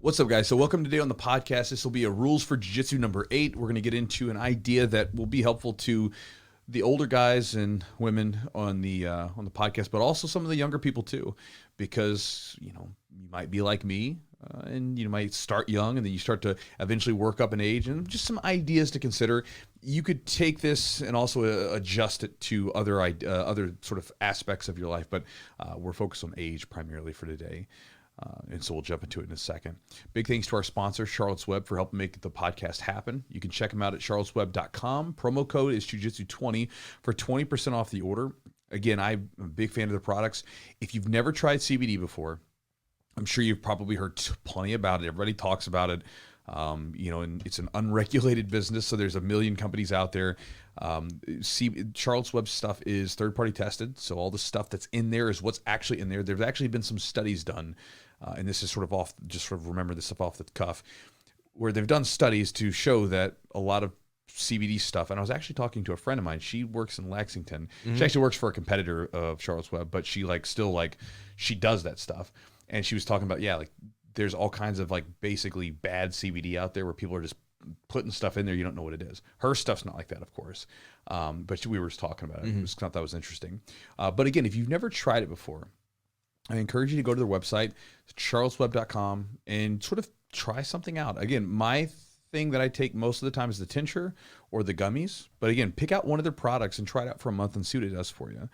What's up, guys? So welcome today on the podcast. This will be a Rules for Jiu-Jitsu number 8. We're going to get into an idea that will be helpful to the older guys and women on the podcast, but also some of the younger people too, because you might be like me, and you might start young and then you start to eventually work up in age, and just some ideas to consider. You could take this and also adjust it to other sort of aspects of your life, but we're focused on age primarily for today. And so we'll jump into it in a second. Big thanks to our sponsor, Charlotte's Web, for helping make the podcast happen. You can check them out at charlottesweb.com. Promo code is JiuJitsu20 for 20% off the order. Again, I'm a big fan of the products. If you've never tried CBD before, I'm sure you've probably heard plenty about it. Everybody talks about it. And it's an unregulated business, so there's a million companies out there. Charlotte's Web stuff is third-party tested, so all the stuff that's in there is what's actually in there. There's actually been some studies done, and this is sort of remember this stuff off the cuff, where they've done studies to show that a lot of CBD stuff, and I was actually talking to a friend of mine. She works in Lexington. Mm-hmm. She actually works for a competitor of Charlotte's Web, but she she does that stuff. And she was talking about, there's all kinds of basically bad CBD out there where people are just putting stuff in there. You don't know what it is. Her stuff's not like that, of course. But we were just talking about it. Mm-hmm. I just thought that was interesting. But again, if you've never tried it before, I encourage you to go to their website, charlottesweb.com, and sort of try something out. Again, my thing that I take most of the time is the tincture or the gummies. But again, pick out one of their products and try it out for a month and see what it does for you.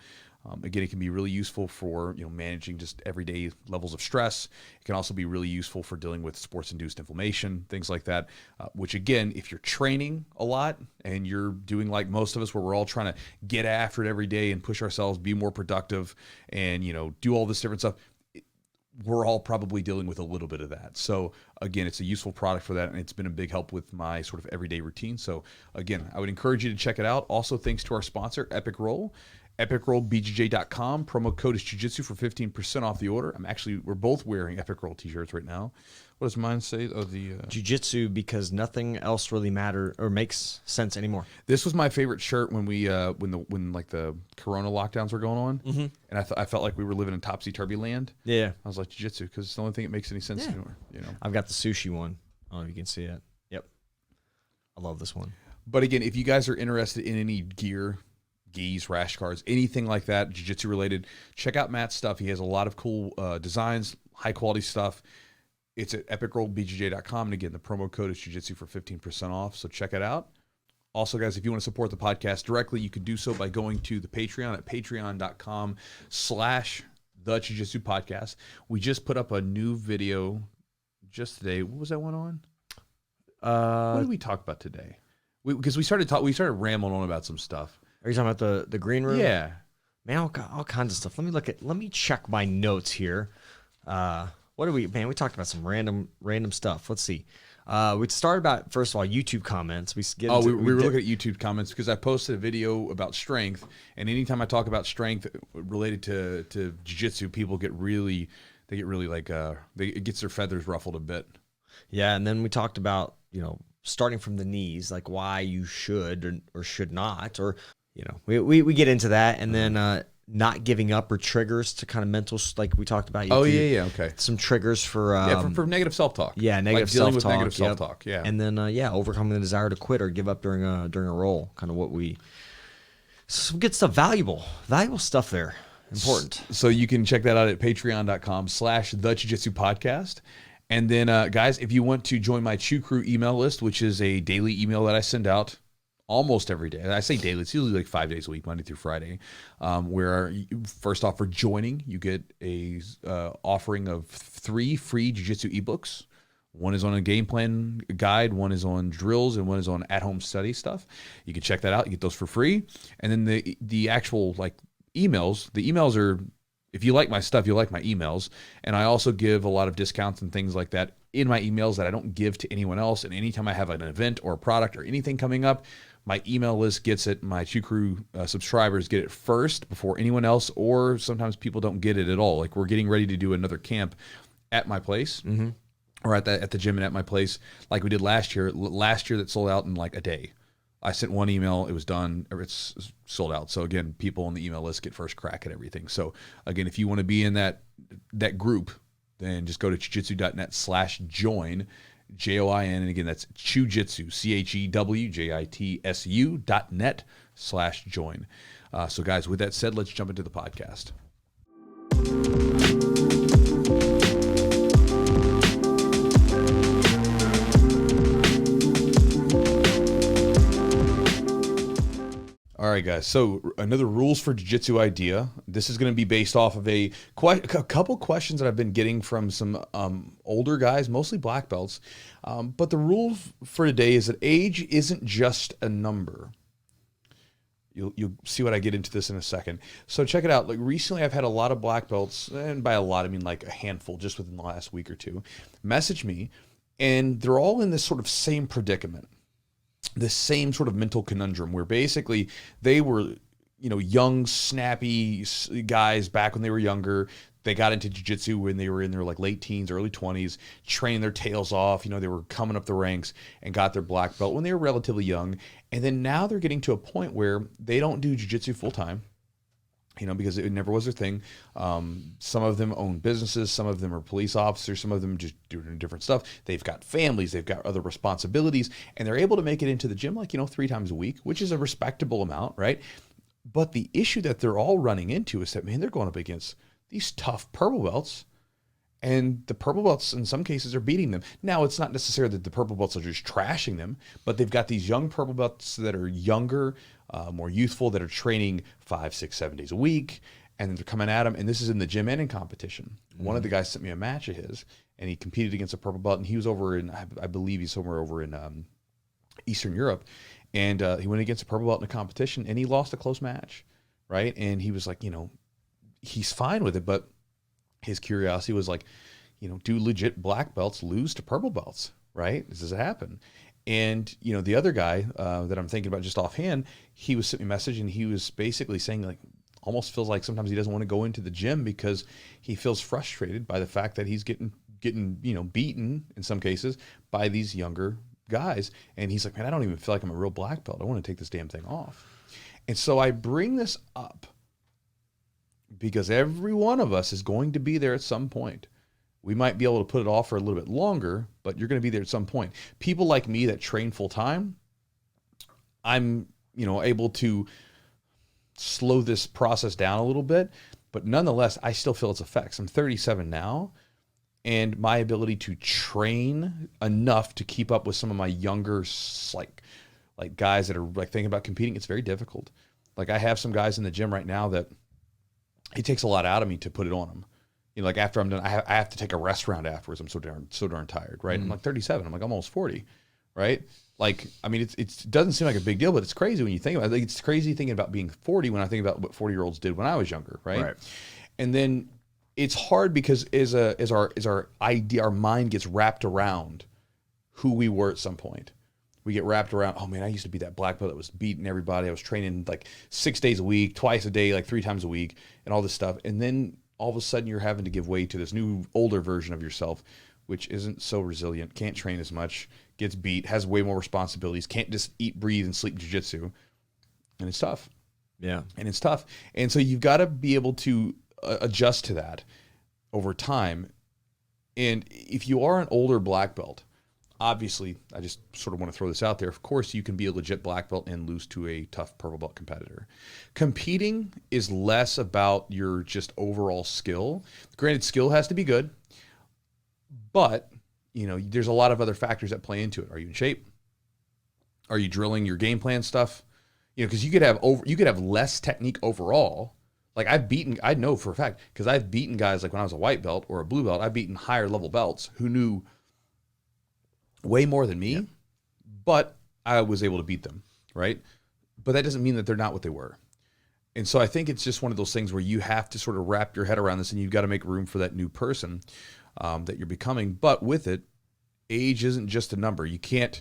Again, it can be really useful for managing just everyday levels of stress. It can also be really useful for dealing with sports-induced inflammation, things like that. Which again, if you're training a lot and you're doing like most of us, where we're all trying to get after it every day and push ourselves, be more productive, and do all this different stuff, we're all probably dealing with a little bit of that. So again, it's a useful product for that, and it's been a big help with my sort of everyday routine. So again, I would encourage you to check it out. Also, thanks to our sponsor, Epic Roll. EpicRollBJJ.com. Promo code is Jiu-Jitsu for 15% off the order. We're both wearing Epic Roll t-shirts right now. What does mine say? Jiu-Jitsu, because nothing else really matters or makes sense anymore. This was my favorite shirt when we when the Corona lockdowns were going on, mm-hmm. and I felt like we were living in topsy-turvy land. Yeah, I was like, Jiu-Jitsu, because it's the only thing that makes any sense anymore. I've got the sushi one. I don't know if you can see it. Yep, I love this one. But again, if you guys are interested in any gear, gis, rash guards, anything like that, jiu-jitsu related, check out Matt's stuff. He has a lot of cool designs, high quality stuff. It's at epicrollbjj.com. And again, the promo code is jiu-jitsu for 15% off. So check it out. Also, guys, if you want to support the podcast directly, you can do so by going to the Patreon at patreon.com/the Jiu-Jitsu podcast. We just put up a new video just today. What was that one on? What did we talk about today? Because we started rambling on about some stuff. Are you talking about the green room? Yeah. Man, all kinds of stuff. Let me check my notes here. We talked about some random stuff. Let's see. We started about, first of all, YouTube comments. We were looking at YouTube comments because I posted a video about strength, and anytime I talk about strength related to jiu-jitsu, people get really it gets their feathers ruffled a bit. Yeah, and then we talked about, starting from the knees, like why you should or should not, or we get into that, and then not giving up or triggers to kind of mental, like we talked about. Okay. Some triggers for for negative self-talk. Yeah, negative self-talk. With negative self-talk. Yeah, and then overcoming the desire to quit or give up during a roll. Kind of some good stuff, valuable stuff there. Important. So you can check that out at patreon.com/the Jiu-Jitsu podcast. And then, guys, if you want to join my Chew Crew email list, which is a daily email that I send out almost every day. I say daily. It's usually like 5 days a week, Monday through Friday, where first off, for joining, you get a offering of 3 free jiu-jitsu ebooks. One is on a game plan guide, one is on drills, and one is on at-home study stuff. You can check that out. You get those for free. And then the actual emails, the emails are, if you like my stuff, you like my emails. And I also give a lot of discounts and things like that in my emails that I don't give to anyone else. And anytime I have an event or a product or anything coming up, my email list gets it. My Chew Crew subscribers get it first before anyone else, or sometimes people don't get it at all. Like, we're getting ready to do another camp at my place, mm-hmm. or at the gym and at my place, like we did last year. Last year that sold out in like a day. I sent one email, it was done, it's sold out. So again, people on the email list get first crack at everything. So again, if you want to be in that group then just go to chewjitsu.net/join, JOIN. And again, that's Chewjitsu, CHEWJITSU.net/join. So guys, with that said, let's jump into the podcast. All right, guys. So another rules for jiu-jitsu idea. This is going to be based off of a couple questions that I've been getting from some older guys, mostly black belts. But the rule for today is that age isn't just a number. You'll see what I get into this in a second. So check it out. Like recently, I've had a lot of black belts, and by a lot I mean like a handful, just within the last week or two, message me, and they're all in this sort of same predicament. This same sort of mental conundrum where basically they were, young, snappy guys back when they were younger. They got into jiu-jitsu when they were in their like late teens, early 20s, training their tails off. They were coming up the ranks and got their black belt when they were relatively young. And then now they're getting to a point where they don't do jiu-jitsu full time. Because it never was their thing. Some of them own businesses. Some of them are police officers. Some of them just doing different stuff. They've got families. They've got other responsibilities. And they're able to make it into the gym 3 times a week, which is a respectable amount, right? But the issue that they're all running into is that, man, they're going up against these tough purple belts. And the purple belts, in some cases, are beating them. Now, it's not necessarily that the purple belts are just trashing them, but they've got these young purple belts that are younger, more youthful, that are training 5, 6, 7 days a week, and they're coming at them. And this is in the gym and in competition. Mm-hmm. One of the guys sent me a match of his, and he competed against a purple belt, and he was over in, I believe he's somewhere over in Eastern Europe, and he went against a purple belt in a competition, and he lost a close match, right? And he was like, he's fine with it, but his curiosity was like, do legit black belts lose to purple belts, right? Does it happen? And, the other guy that I'm thinking about just offhand, he was sending me a message, and he was basically saying, like, almost feels like sometimes he doesn't want to go into the gym because he feels frustrated by the fact that he's getting beaten in some cases by these younger guys. And he's like, man, I don't even feel like I'm a real black belt. I want to take this damn thing off. And so I bring this up because every one of us is going to be there at some point. We might be able to put it off for a little bit longer, but you're going to be there at some point. People like me that train full time, I'm, able to slow this process down a little bit, but nonetheless, I still feel its effects. I'm 37 now, and my ability to train enough to keep up with some of my younger, like guys that are like thinking about competing, it's very difficult. Like I have some guys in the gym right now that it takes a lot out of me to put it on them. Like after I'm done, I have to take a rest round afterwards. I'm so darn tired, right? I'm like 37. I'm like almost 40, right? Like, I mean, it doesn't seem like a big deal, but it's crazy when you think about it. Like, it's crazy thinking about being 40 when I think about what 40-year-olds did when I was younger, right? And then it's hard because as our idea, our mind gets wrapped around who we were at some point. We get wrapped around, oh man, I used to be that black belt that was beating everybody. I was training like 6 days a week, twice a day, like 3 times a week, and all this stuff. And then all of a sudden you're having to give way to this new older version of yourself, which isn't so resilient, can't train as much, gets beat, has way more responsibilities, can't just eat, breathe, and sleep jiu-jitsu. And it's tough. Yeah. And it's tough. And so you've got to be able to adjust to that over time. And if you are an older black belt, obviously, I just sort of want to throw this out there. Of course, you can be a legit black belt and lose to a tough purple belt competitor. Competing is less about your just overall skill. Granted, skill has to be good, but there's a lot of other factors that play into it. Are you in shape? Are you drilling your game plan stuff? Because you could have less technique overall. Like I know for a fact, because I've beaten guys like when I was a white belt or a blue belt, I've beaten higher level belts who knew way more than me, but I was able to beat them, right? But that doesn't mean that they're not what they were. And so I think it's just one of those things where you have to sort of wrap your head around this, and you've got to make room for that new person that you're becoming. But with it, age isn't just a number. You can't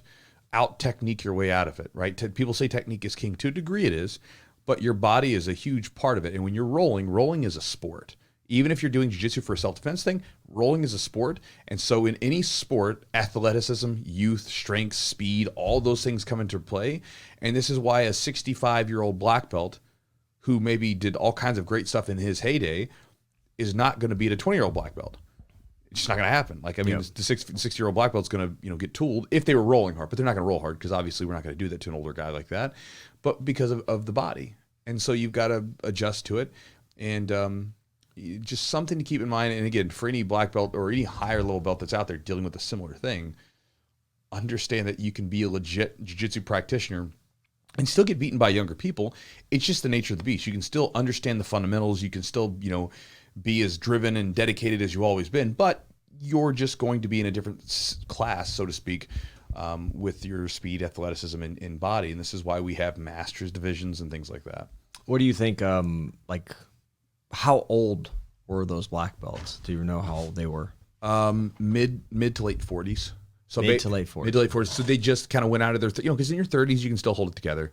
out-technique your way out of it, right? People say technique is king. To a degree it is, but your body is a huge part of it. And when you're rolling is a sport. Even if you're doing jiu-jitsu for a self-defense thing, rolling is a sport. And so in any sport, athleticism, youth, strength, speed, all those things come into play. And this is why a 65-year-old black belt who maybe did all kinds of great stuff in his heyday is not going to beat a 20-year-old black belt. It's just not going to happen. Like, I mean, Yep. the 60-year-old black belt's going to, get tooled if they were rolling hard, but they're not going to roll hard because obviously we're not going to do that to an older guy like that, but because of the body. And so you've got to adjust to it. And just something to keep in mind. And again, for any black belt or any higher level belt that's out there dealing with a similar thing, understand that you can be a legit jiu-jitsu practitioner and still get beaten by younger people. It's just the nature of the beast. You can still understand the fundamentals. You can still, be as driven and dedicated as you've always been, but you're just going to be in a different class, so to speak, with your speed, athleticism, and body. And this is why we have masters divisions and things like that. What do you think, like, how old were those black belts? Do you know how old they were? Mid to late 40s. So Mid to late 40s. Mid to late 40s. So they just kind of went out of their, because in your 30s, you can still hold it together.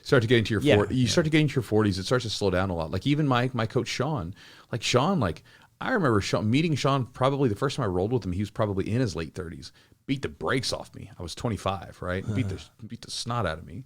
Start to get into your 40s. Start to get into your 40s, it starts to slow down a lot. Like even my coach, Sean, I remember meeting Sean probably the first time I rolled with him, he was probably in his late 30s. Beat the brakes off me. I was 25, right? Beat the snot out of me.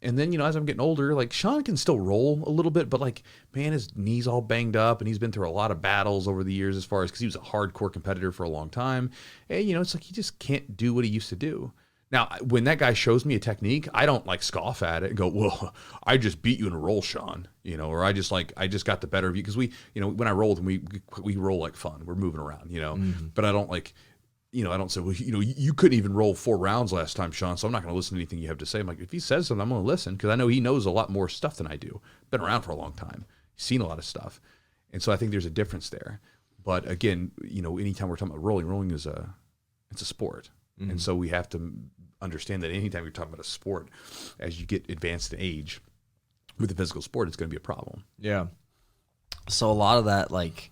And then, as I'm getting older, like Sean can still roll a little bit, but like, man, his knee's all banged up and he's been through a lot of battles over the years because he was a hardcore competitor for a long time. And, it's like he just can't do what he used to do. Now, when that guy shows me a technique, I don't like scoff at it and go, well, I just beat you in a roll, Sean, or I just got the better of you. Because we, when I rolled, we roll like fun. We're moving around, but I don't like, I don't say, well, you couldn't even roll 4 rounds last time, Sean, so I'm not going to listen to anything you have to say. I'm like, if he says something, I'm going to listen because I know he knows a lot more stuff than I do. Been around for a long time. He's seen a lot of stuff. And so I think there's a difference there. But again, anytime we're talking about rolling is it's a sport. Mm-hmm. And so we have to understand that anytime you're talking about a sport, as you get advanced in age with the physical sport, it's going to be a problem. Yeah. So a lot of that, like,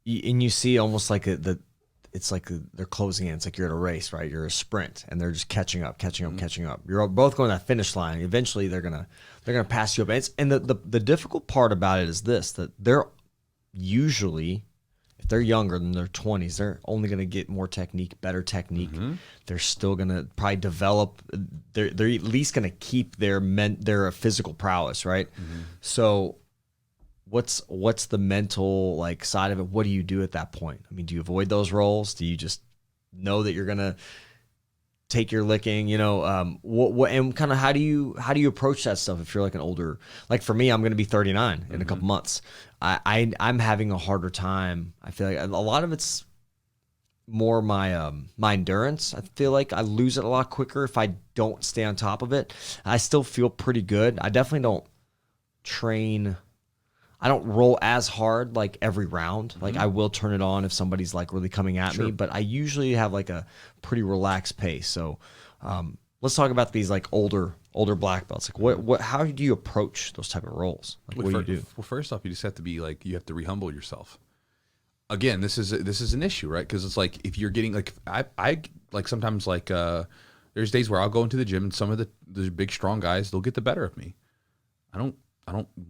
and you see almost like it's like they're closing in. It's like you're at a race, right? You're a sprint, and they're just catching up. You're both going to that finish line. Eventually, they're gonna pass you up. And the difficult part about it is this: that they're usually, if they're younger than their 20s, they're only going to get more technique, better technique. Mm-hmm. They're still going to probably develop. They're at least going to keep their physical prowess, right? Mm-hmm. So, what's the mental like side of it? What do you do at that point? I mean, do you avoid those rolls? Do you just know that you're going to take your licking? What and kind of how do you approach that stuff if you're like an older? Like for me, I'm going to be 39 in a couple months. I'm having a harder time. I feel like a lot of it's more my endurance. I feel like I lose it a lot quicker if I don't stay on top of it. I still feel pretty good. I definitely don't train. I don't roll as hard like every round. Mm-hmm. Like I will turn it on if somebody's like really coming at me, but I usually have like a pretty relaxed pace. So let's talk about these like older black belts. Like what how do you approach those type of rolls? Like what do you do? Well, first off, you just have to be like, you have to re-humble yourself. Again, this is an issue, right? Because it's like if you're getting like I like sometimes like there's days where I'll go into the gym and some of the big strong guys, they'll get the better of me. I don't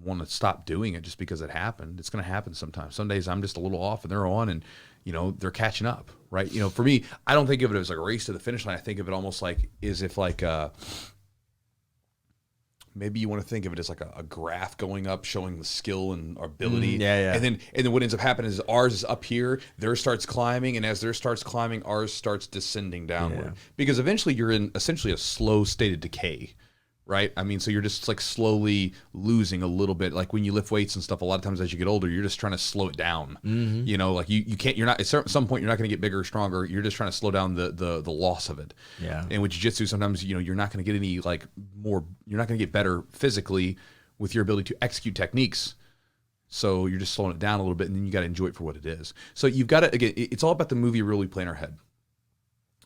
want to stop doing it just because it happened. It's going to happen sometimes. Some days I'm just a little off and they're on and they're catching up, right? For me, I don't think of it as like a race to the finish line. I think of it almost like as if like maybe you want to think of it as like a graph going up, showing the skill and ability. Yeah. And then what ends up happening is ours is up here, theirs starts climbing, and as theirs starts climbing, ours starts descending downward. Yeah. Because eventually you're in essentially a slow state of decay. Right? I mean, so you're just like slowly losing a little bit. Like when you lift weights and stuff, a lot of times as you get older, you're just trying to slow it down. Mm-hmm. Like you can't, you're not, at some point, you're not going to get bigger or stronger. You're just trying to slow down the loss of it. Yeah. And with jiu-jitsu, sometimes, you're not going to get any like more, you're not going to get better physically with your ability to execute techniques. So you're just slowing it down a little bit and then you got to enjoy it for what it is. So you've got to, again, it's all about the movie really playing our head.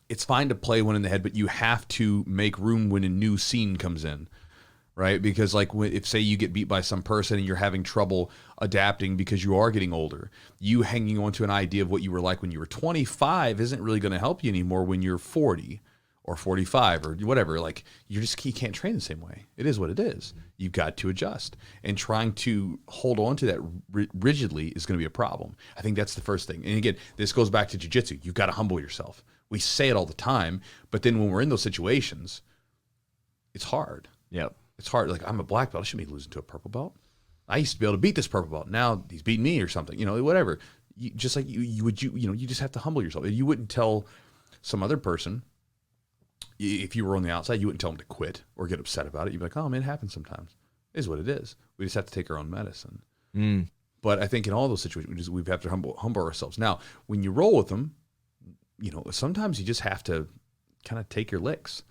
It's fine to play one in the head, but you have to make room when a new scene comes in, right? Because like if say you get beat by some person and you're having trouble adapting because you are getting older, you hanging on to an idea of what you were like when you were 25 isn't really going to help you anymore when you're 40 or 45 or whatever. Like you can't train the same way. It is what it is. You've got to adjust, and trying to hold on to that rigidly is going to be a problem. I think that's the first thing. And again, this goes back to jiu-jitsu. You've got to humble yourself. We say it all the time, but then when we're in those situations, it's hard. Yep. It's hard. Like, I'm a black belt. I shouldn't be losing to a purple belt. I used to be able to beat this purple belt. Now he's beating me or something, whatever. just like you just have to humble yourself. You wouldn't tell some other person, if you were on the outside, you wouldn't tell them to quit or get upset about it. You'd be like, oh man, it happens sometimes. It is what it is. We just have to take our own medicine. But I think in all those situations, we have to humble ourselves. Now, when you roll with them, sometimes you just have to kind of take your licks.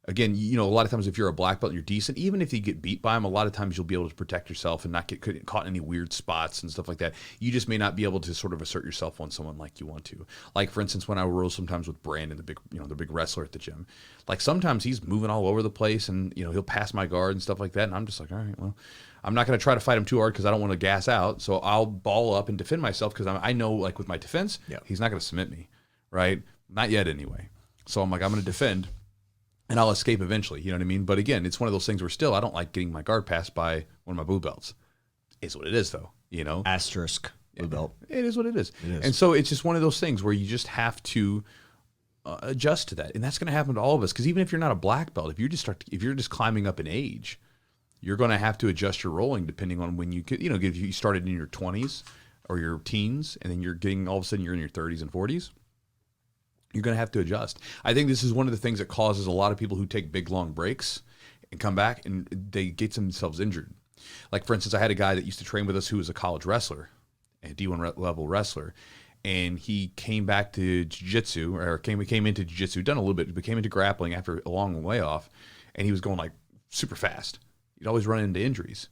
Again, a lot of times if you're a black belt and you're decent, even if you get beat by them, a lot of times you'll be able to protect yourself and not get caught in any weird spots and stuff like that. You just may not be able to sort of assert yourself on someone like you want to. Like, for instance, when I roll sometimes with Brandon, the big wrestler at the gym, like sometimes he's moving all over the place and, he'll pass my guard and stuff like that. And I'm just like, all right, well, I'm not going to try to fight him too hard because I don't want to gas out. So I'll ball up and defend myself because I know, like with my defense, he's not going to submit me, right? Not yet anyway. So I'm like, I'm going to defend. And I'll escape eventually, you know what I mean? But again, it's one of those things where still I don't like getting my guard passed by one of my blue belts. It's what it is, though, Asterisk blue belt. It is what it is. And so it's just one of those things where you just have to adjust to that. And that's going to happen to all of us. Because even if you're not a black belt, if you're just climbing up in age, you're going to have to adjust your rolling depending on when you could, if you started in your 20s or your teens, and then you're getting all of a sudden you're in your 30s and 40s. You're going to have to adjust. I think this is one of the things that causes a lot of people who take big, long breaks and come back and they get themselves injured. Like, for instance, I had a guy that used to train with us who was a college wrestler, a D1 level wrestler, and he came back to jiu-jitsu, or came into jiu-jitsu, done a little bit, but came into grappling after a long layoff, and he was going like super fast. He'd always run into injuries.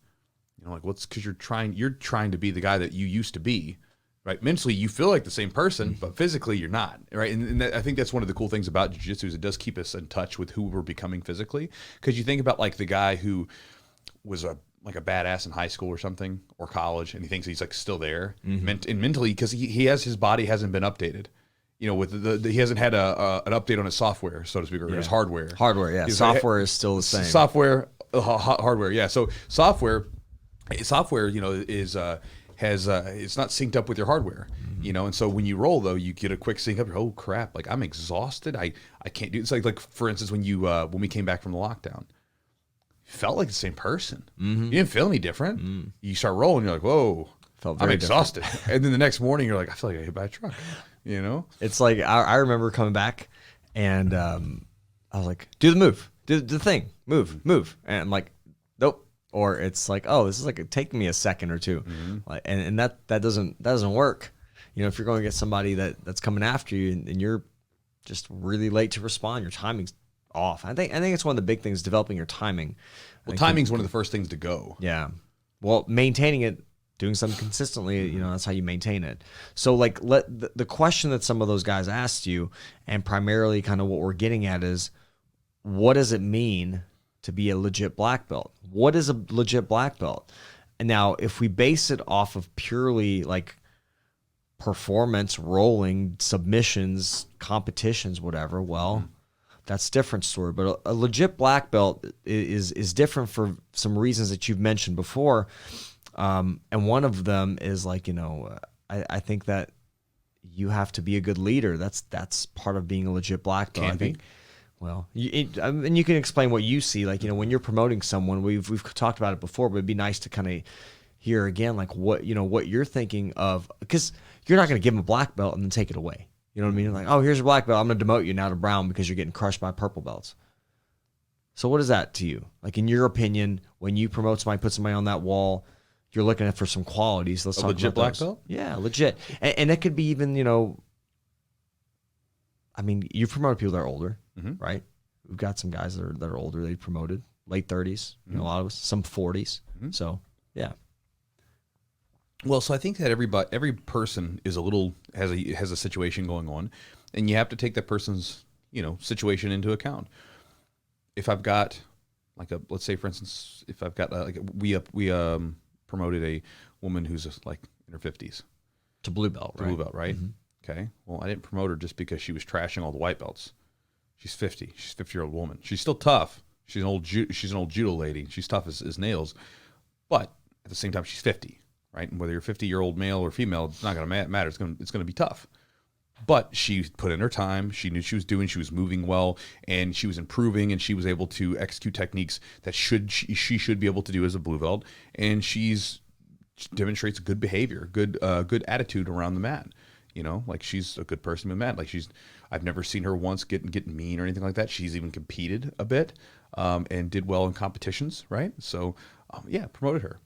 Like, what's because you're trying to be the guy that you used to be. Right, mentally you feel like the same person, but physically you're not. Right, and I think that's one of the cool things about jiu-jitsu is it does keep us in touch with who we're becoming physically. Because you think about like the guy who was a badass in high school or something or college, and he thinks he's like still there, and mentally because his body hasn't been updated. With he hasn't had an update on his software, so to speak, or his hardware. Hardware, yeah. Software is still the same. Software, hardware, yeah. So software, is it's not synced up with your hardware, and so when you roll though, you get a quick sync up. Oh crap! Like I'm exhausted. I can't do. It's like for instance when we came back from the lockdown, you felt like the same person. You didn't feel any different. You start rolling, you're like, whoa, I'm exhausted. And then the next morning, you're like, I feel like I hit by a truck. It's like I remember coming back, and I was like, do the move, do the thing, move, and I'm like, nope. Or it's like, oh, this is like taking me a second or two, and that doesn't work. If you're going to get somebody that's coming after you and you're just really late to respond, your timing's off. I think it's one of the big things, developing your timing. Well, timing's one of the first things to go. Yeah. Well, maintaining it, doing something consistently, that's how you maintain it. So like the question that some of those guys asked you, and primarily kind of what we're getting at is, what does it mean to be a legit black belt? What is a legit black belt? And now if we base it off of purely like performance, rolling, submissions, competitions, whatever, well, that's a different story. But a legit black belt is different for some reasons that you've mentioned before. And one of them is like, I think that you have to be a good leader. That's part of being a legit black belt. I think. Well, and you can explain what you see, like, when you're promoting someone, we've talked about it before, but it'd be nice to kind of hear again, like what you're thinking of, because you're not going to give them a black belt and then take it away. You know what I mean? Like, oh, here's your black belt. I'm going to demote you now to brown because you're getting crushed by purple belts. So what is that to you? Like, in your opinion, when you promote somebody, put somebody on that wall, you're looking at for some qualities. Let's talk about legit black belt? Yeah, legit. And it could be even, I mean, you've promoted people that are older, right? We've got some guys that are older. They promoted late 30s. A lot of us, some 40s. So yeah. Well, so I think that every person is has a situation going on, and you have to take that person's situation into account. If I've got let's say for instance, if I've got we promoted a woman who's like in her 50s to blue belt, right? Blue belt, right? Okay. Well, I didn't promote her just because she was trashing all the white belts. She's 50. She's a 50-year-old woman. She's still tough. She's an old judo lady. She's tough as nails. But at the same time, she's 50, right? And whether you're a 50-year-old male or female, it's not going to matter. It's going to be tough. But she put in her time. She knew she was moving well, and she was improving, and she was able to execute techniques that she should be able to do as a blue belt. And she's demonstrates good behavior, good attitude around the mat. You know, like she's a good person with mat. Like I've never seen her once get mean or anything like that. She's even competed a bit and did well in competitions, right? So yeah, promoted her.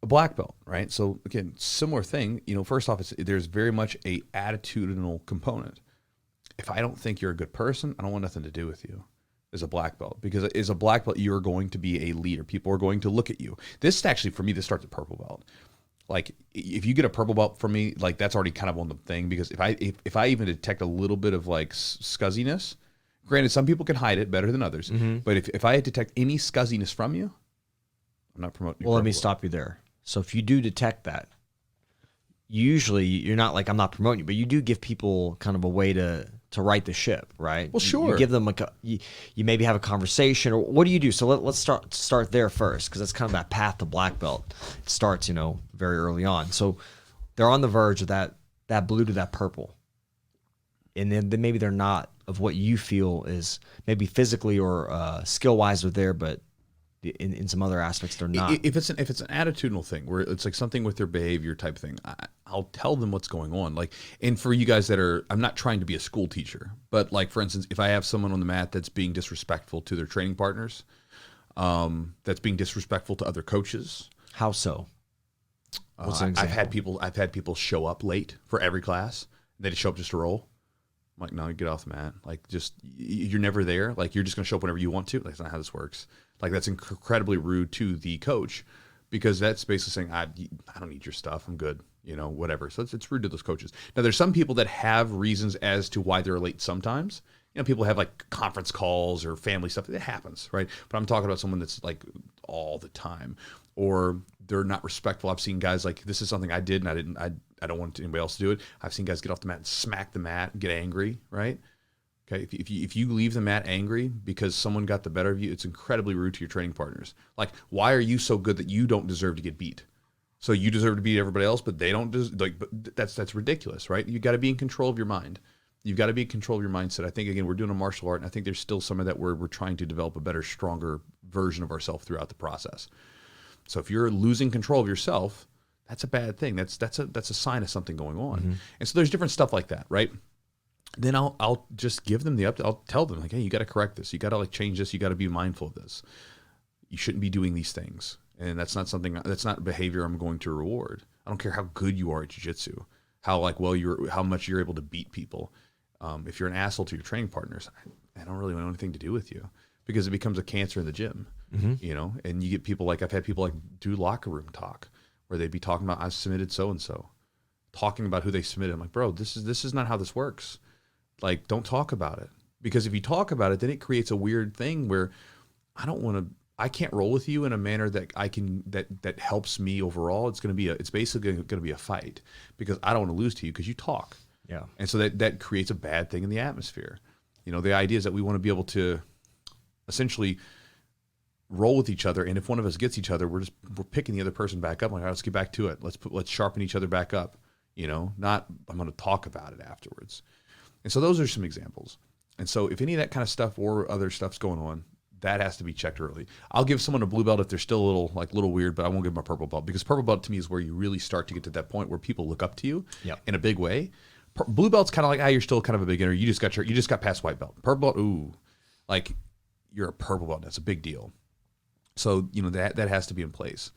A black belt, right? So again, similar thing. You know, first off, there's very much a attitudinal component. If I don't think you're a good person, I don't want nothing to do with you as a black belt, because as a black belt, you're going to be a leader. People are going to look at you. This actually, for me, this starts at purple belt. Like if you get a purple belt from me, like that's already kind of on the thing, because if I even detect a little bit of like scuzziness, granted, some people can hide it better than others, but if I detect any scuzziness from you, I'm not promoting you. Well, let me stop you there. So if you do detect that, usually you're not like, I'm not promoting you, but you do give people kind of a way to right the ship, right? Well, sure. You give them you maybe have a conversation, or what do you do? So let's start there first, because that's kind of that path to black belt. It starts, very early on. So they're on the verge of that blue to that purple, and then maybe they're not of what you feel is maybe physically or skill wise they're there, but in some other aspects they're not. If it's an attitudinal thing where it's like something with their behavior type thing, I'll tell them what's going on. Like, and for you guys I'm not trying to be a school teacher, but like for instance, if I have someone on the mat that's being disrespectful to their training partners, that's being disrespectful to other coaches. How so? What's an example? I've had people show up late for every class. They just show up just to roll. I'm like, no, you get off the mat. Like, you're never there. Like, you're just going to show up whenever you want to. Like, that's not how this works. Like, that's incredibly rude to the coach, because that's basically saying, I don't need your stuff. I'm good. Whatever. So it's rude to those coaches. Now, there's some people that have reasons as to why they're late sometimes. People have like conference calls or family stuff. It happens, right? But I'm talking about someone that's like all the time, or they're not respectful. I've seen guys like, this is something I did and I don't want anybody else to do it. I've seen guys get off the mat and smack the mat and get angry, right? Okay, if you leave the mat angry because someone got the better of you, it's incredibly rude to your training partners. Like, why are you so good that you don't deserve to get beat? So you deserve to beat everybody else, but they don't. But that's ridiculous, right? You got to be in control of your mind. You've got to be in control of your mindset. I think, again, we're doing a martial art, and I think there's still some of that where we're trying to develop a better, stronger version of ourselves throughout the process. So if you're losing control of yourself, that's a bad thing. That's a sign of something going on. And so there's different stuff like that, right? Then I'll just give them the update. I'll tell them, like, hey, you got to correct this. You got to like change this. You got to be mindful of this. You shouldn't be doing these things. And that's not behavior I'm going to reward. I don't care how good you are at jiu-jitsu, how much you're able to beat people. If you're an asshole to your training partners, I don't really want anything to do with you, because it becomes a cancer in the gym, and you get people like, I've had people like do locker room talk where they'd be talking about, I've submitted so-and-so, talking about who they submitted. I'm like, bro, this is not how this works. Like, don't talk about it, because if you talk about it, then it creates a weird thing where I can't roll with you in a manner that that helps me overall. It's basically going to be a fight, because I don't want to lose to you because you talk. Yeah. And so that creates a bad thing in the atmosphere. The idea is that we want to be able to essentially roll with each other, and if one of us gets each other, we're picking the other person back up. Like, all right, let's get back to it. Let's sharpen each other back up. Not I'm going to talk about it afterwards. And so those are some examples. And so if any of that kind of stuff or other stuff's going on, that has to be checked early. I'll give someone a blue belt if they're still a little weird, but I won't give them a purple belt, because purple belt to me is where you really start to get to that point where people look up to you in a big way. Blue belt's kind of like, you're still kind of a beginner. You just got past white belt. Purple belt, ooh, like you're a purple belt. That's a big deal. So that has to be in place.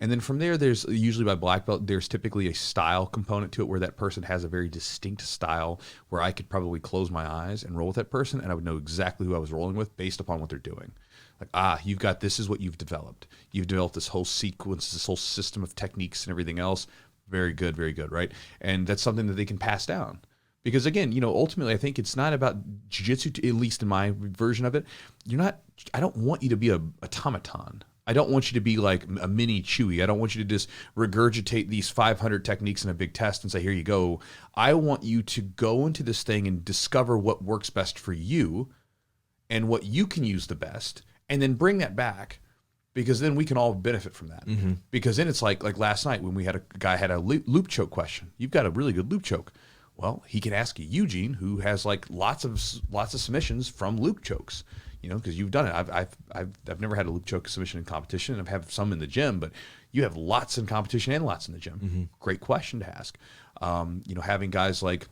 And then from there, there's usually by black belt, there's typically a style component to it where that person has a very distinct style where I could probably close my eyes and roll with that person, and I would know exactly who I was rolling with based upon what they're doing. Like, this is what you've developed. You've developed this whole sequence, this whole system of techniques and everything else. Very good, right? And that's something that they can pass down. Because again, ultimately, I think it's not about jiu-jitsu, at least in my version of it. I don't want you to be an automaton. I don't want you to be like a mini Chewy. I don't want you to just regurgitate these 500 techniques in a big test and say, here you go. I want you to go into this thing and discover what works best for you and what you can use the best, and then bring that back, because then we can all benefit from that. Because then it's like last night when we had a guy had a loop choke question. You've got a really good loop choke. Well, he can ask Eugene, who has like lots of submissions from loop chokes. you know, because you've done it. I've never had a loop choke submission in competition. I've had some in the gym, but you have lots in competition and lots in the gym. Great question to ask. You know, having guys like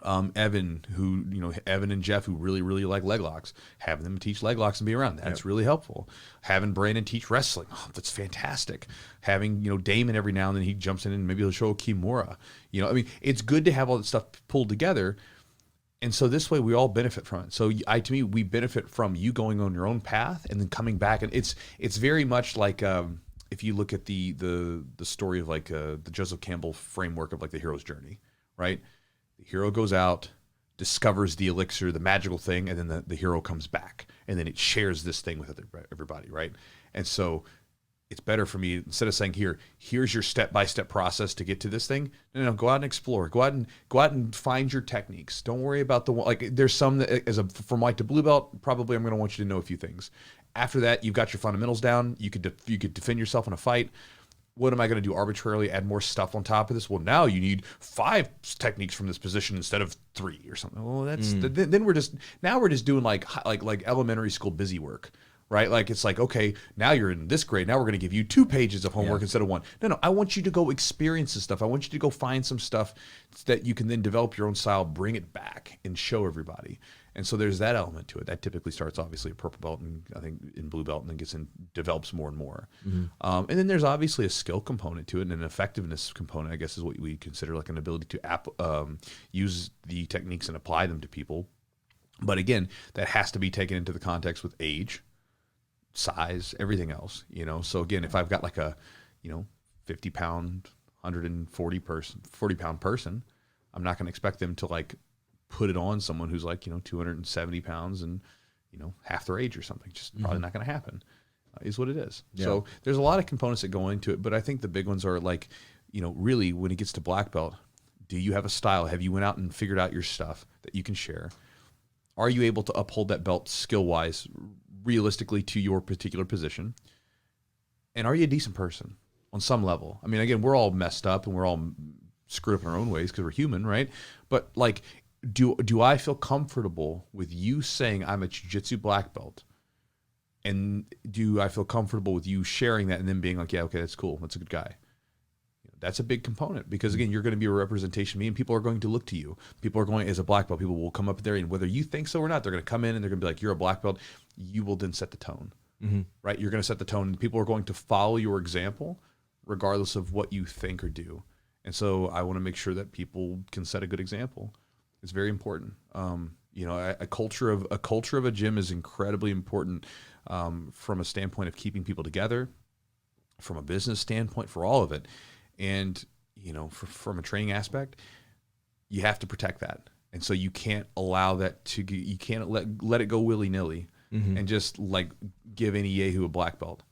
Evan, who, you know, Evan and Jeff, who really, really like leg locks, having them teach leg locks and be around. That's really helpful. Having Brandon teach wrestling, that's fantastic. Having, you know, Damon every now and then he jumps in and maybe he'll show a Kimura. You know, I mean, it's good to have all that stuff pulled together. And so this way we all benefit from it. So to me, we benefit from you going on your own path and then coming back. And it's very much like, if you look at the story of like the Joseph Campbell framework of like the hero's journey, right? The hero goes out, discovers the elixir, the magical thing, and then the hero comes back. And then it shares this thing with everybody, right? And so it's better for me, instead of saying, here's your step-by-step process to get to this thing, no, go out and explore. Go out and find your techniques. Don't worry about like, there's some that, from white to blue belt, probably I'm going to want you to know a few things. After that, you've got your fundamentals down. You could defend yourself in a fight. What am I going to do arbitrarily? Add more stuff on top of this? Well, now you need 5 techniques from this position instead of 3 or something. Well, that's then we're just doing like elementary school busy work, right? Like it's like, okay, now you're in this grade. Now we're going to give you 2 pages of homework instead of 1. No, I want you to go experience this stuff. I want you to go find some stuff that you can then develop your own style, bring it back, and show everybody. And so there's that element to it. That typically starts obviously at purple belt and I think in blue belt, and then develops more and more. And then there's obviously a skill component to it and an effectiveness component, I guess, is what we consider like an ability to use the techniques and apply them to people. But again, that has to be taken into the context with age, size, everything else, you know? So again, if I've got like a, you know, 50 pound, 40 pound person, I'm not going to expect them to like put it on someone who's like, you know, 270 pounds and, you know, half their age or something. Just probably not going to happen, is what it is. Yeah. So there's a lot of components that go into it, but I think the big ones are like, you know, really when it gets to black belt, do you have a style? Have you went out and figured out your stuff that you can share? Are you able to uphold that belt skill-wise, realistically to your particular position? And are you a decent person on some level? I mean, again, we're all messed up and we're all screwed up in our own ways because we're human, right? But like, do I feel comfortable with you saying I'm a jiu-jitsu black belt? And do I feel comfortable with you sharing that and then being like, yeah, okay, that's cool. That's a good guy. That's a big component because, again, you're going to be a representation of me and people are going to look to you. People are going, as a black belt, people will come up there and whether you think so or not, they're going to come in and they're going to be like, you're a black belt. You will then set the tone, right? You're going to set the tone and people are going to follow your example regardless of what you think or do. And so I want to make sure that people can set a good example. It's very important. You know, a culture of a gym is incredibly important from a standpoint of keeping people together, from a business standpoint, for all of it. And, you know, from a training aspect, you have to protect that. And so you can't allow that to, you can't let it go willy-nilly and just like give any yahoo a black belt.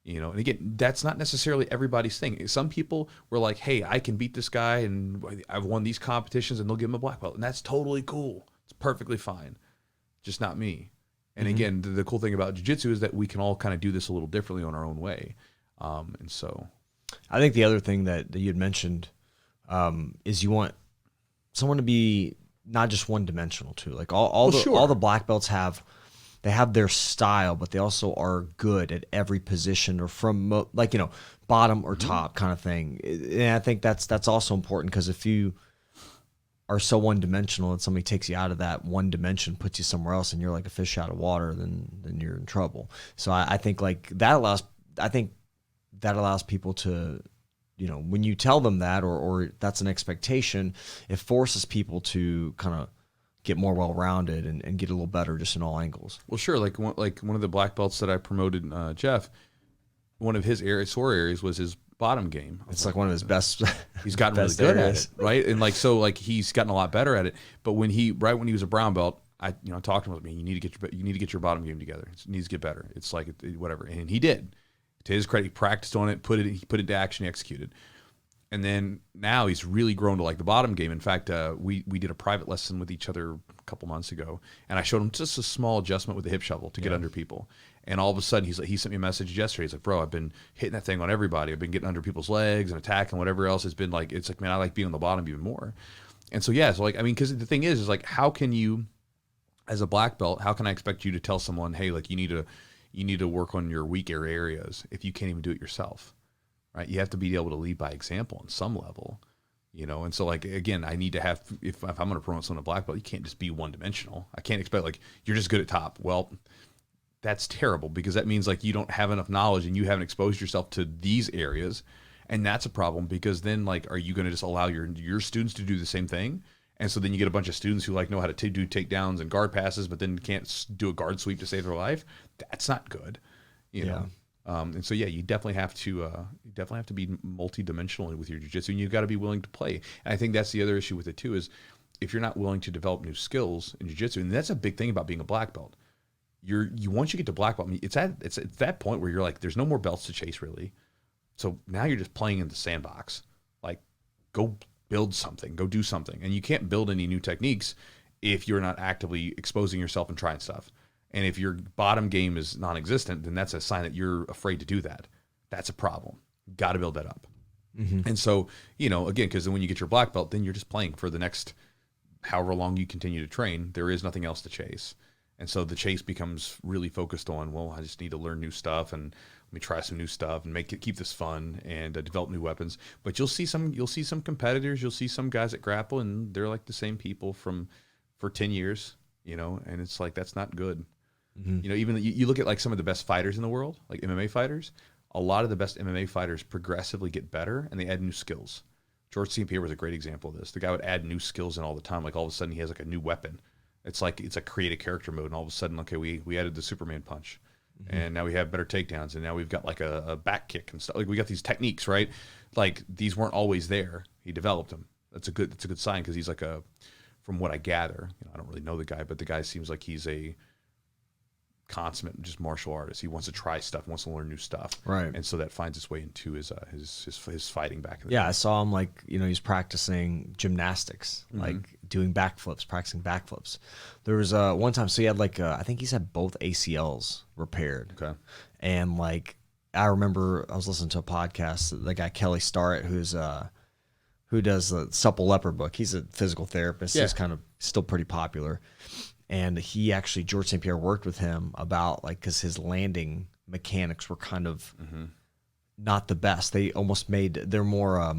You know, and again, that's not necessarily everybody's thing. Some people were like, hey, I can beat this guy and I've won these competitions, and they'll give him a black belt. And that's totally cool. It's perfectly fine. Just not me. And again, the cool thing about jiu-jitsu is that we can all kind of do this a little differently on our own way. And so I think the other thing that you had mentioned is you want someone to be not just one-dimensional too. Like all the black belts have their style, but they also are good at every position or from like, you know, bottom or top kind of thing. And I think that's also important because if you are so one-dimensional and somebody takes you out of that one dimension, puts you somewhere else, and you're like a fish out of water, then you're in trouble. So I think like that allows people to, you know, when you tell them that or that's an expectation, it forces people to kind of get more well-rounded and get a little better just in all angles. Well, sure. Like one of the black belts that I promoted, Jeff, one of his sore areas was his bottom game. It's like one of his best. He's gotten really good at it, right? And like so, like he's gotten a lot better at it. But when he was a brown belt, I talked to him. I mean, you need to get your bottom game together. It needs to get better. It's like whatever, and he did. To his credit, he practiced on it, he put it to action, he executed. And then now he's really grown to like the bottom game. In fact, we did a private lesson with each other a couple months ago, and I showed him just a small adjustment with the hip shovel to get under people. And all of a sudden, he sent me a message yesterday. He's like, bro, I've been hitting that thing on everybody. I've been getting under people's legs and attacking whatever else. It's like, man, I like being on the bottom even more. And so, yeah, so like, I mean, because the thing is like, how can you as a black belt, how can I expect you to tell someone, hey, like you need to work on your weaker areas if you can't even do it yourself, right? You have to be able to lead by example on some level, you know? And so like, again, I need to have, if I'm going to promote someone a black belt, you can't just be one dimensional. I can't expect like, you're just good at top. Well, that's terrible because that means like you don't have enough knowledge and you haven't exposed yourself to these areas. And that's a problem because then like, are you going to just allow your students to do the same thing? And so then you get a bunch of students who like know how to do takedowns and guard passes, but then can't do a guard sweep to save their life. That's not good, you know? And so, yeah, you definitely have to be multi-dimensional with your jiu-jitsu, and you've got to be willing to play. And I think that's the other issue with it too, is if you're not willing to develop new skills in jiu-jitsu, and that's a big thing about being a black belt. Once you get to black belt, it's at that point where you're like, there's no more belts to chase really. So now you're just playing in the sandbox. Like, go build something, go do something. And you can't build any new techniques if you're not actively exposing yourself and trying stuff. And if your bottom game is non-existent, then that's a sign that you're afraid to do that. That's a problem. Got to build that up. Mm-hmm. And so, you know, again, because then when you get your black belt, then you're just playing for the next however long you continue to train. There is nothing else to chase. And so the chase becomes really focused on, well, I just need to learn new stuff and let me try some new stuff and keep this fun and develop new weapons. But you'll see some competitors, you'll see some guys that grapple, and they're like the same people for 10 years, you know, and it's like, that's not good. Mm-hmm. You know, even you look at like some of the best fighters in the world, like MMA fighters, a lot of the best MMA fighters progressively get better and they add new skills. George St. Pierre was a great example of this. The guy would add new skills in all the time. Like all of a sudden he has like a new weapon. It's like, it's a create a character mode. And all of a sudden, okay, we added the Superman punch. Mm-hmm. And now we have better takedowns. And now we've got like a back kick and stuff. Like we got these techniques, right? Like these weren't always there. He developed them. That's a good sign. Cause he's like from what I gather, you know, I don't really know the guy, but the guy seems like he's a consummate just martial artist. He wants to try stuff, wants to learn new stuff, right? And so that finds its way into his fighting back in the day. I saw him like, you know, he's practicing gymnastics, mm-hmm. like doing backflips, practicing backflips. There was one time, so he had like I think he's had both ACLs repaired. Okay. And like I remember I was listening to a podcast, the guy Kelly Starrett, who does the Supple Leopard book. He's a physical therapist. Yeah. He's kind of still pretty popular. And he actually, George St. Pierre worked with him about like, because his landing mechanics were kind of mm-hmm. not the best. They almost they're more,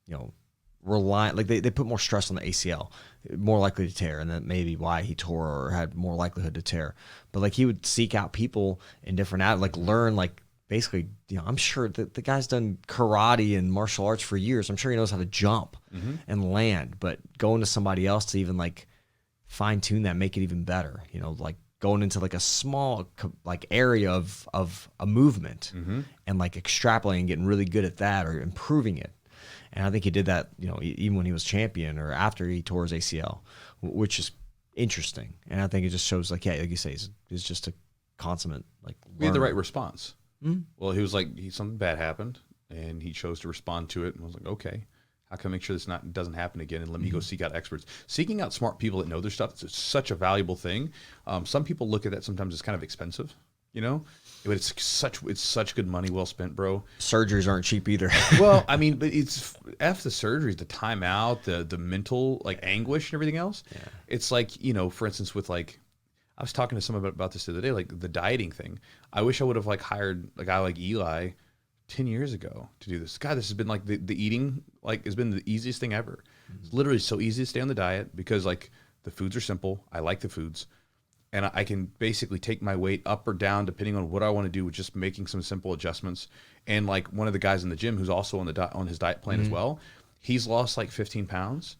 you know, reliant, like they put more stress on the ACL, more likely to tear. And that may be why he tore or had more likelihood to tear. But like he would seek out people in different, like learn, like basically, you know, I'm sure that the guy's done karate and martial arts for years. I'm sure he knows how to jump mm-hmm. and land, but going to somebody else to even like fine tune that, make it even better, you know, like going into like a small like area of a movement mm-hmm. and like extrapolating, getting really good at that or improving it. And I think he did that, you know, even when he was champion or after he tore his ACL, which is interesting. And I think it just shows like, yeah, like you say, he's just a consummate like we had the right response. Mm-hmm. Well, he was like, something bad happened and he chose to respond to it. And I was like, okay, how can I make sure this doesn't happen again? And let me go seek out experts. Seeking out smart people that know their stuff is such a valuable thing. Some people look at that sometimes as kind of expensive, you know, but it's such good money well spent, bro. Surgeries aren't cheap either. Well, I mean, but it's after the surgeries, the time out, the mental like anguish and everything else. Yeah. It's like, you know, for instance, with like, I was talking to someone about this the other day, like the dieting thing. I wish I would have like hired a guy like Eli 10 years ago to do this. God, this has been like the eating, like has been the easiest thing ever. Mm-hmm. It's literally so easy to stay on the diet because like the foods are simple. I like the foods and I can basically take my weight up or down depending on what I want to do with just making some simple adjustments. And like one of the guys in the gym who's also on his diet plan mm-hmm. as well, he's lost like 15 pounds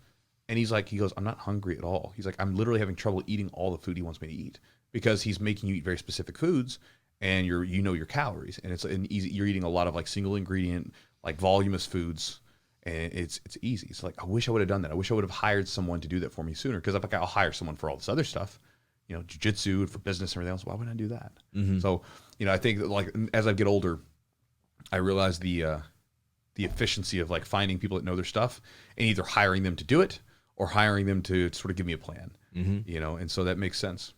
and he goes, I'm not hungry at all. He's like, I'm literally having trouble eating all the food he wants me to eat because he's making you eat very specific foods. And your calories, and it's an easy. You're eating a lot of like single ingredient, like voluminous foods, and it's easy. It's like I wish I would have done that. I wish I would have hired someone to do that for me sooner. Because I'll hire someone for all this other stuff, you know, jiu-jitsu for business and everything else. Why wouldn't I do that? Mm-hmm. So, you know, I think that like as I get older, I realize the efficiency of like finding people that know their stuff and either hiring them to do it or hiring them to sort of give me a plan. Mm-hmm. You know, and so that makes sense.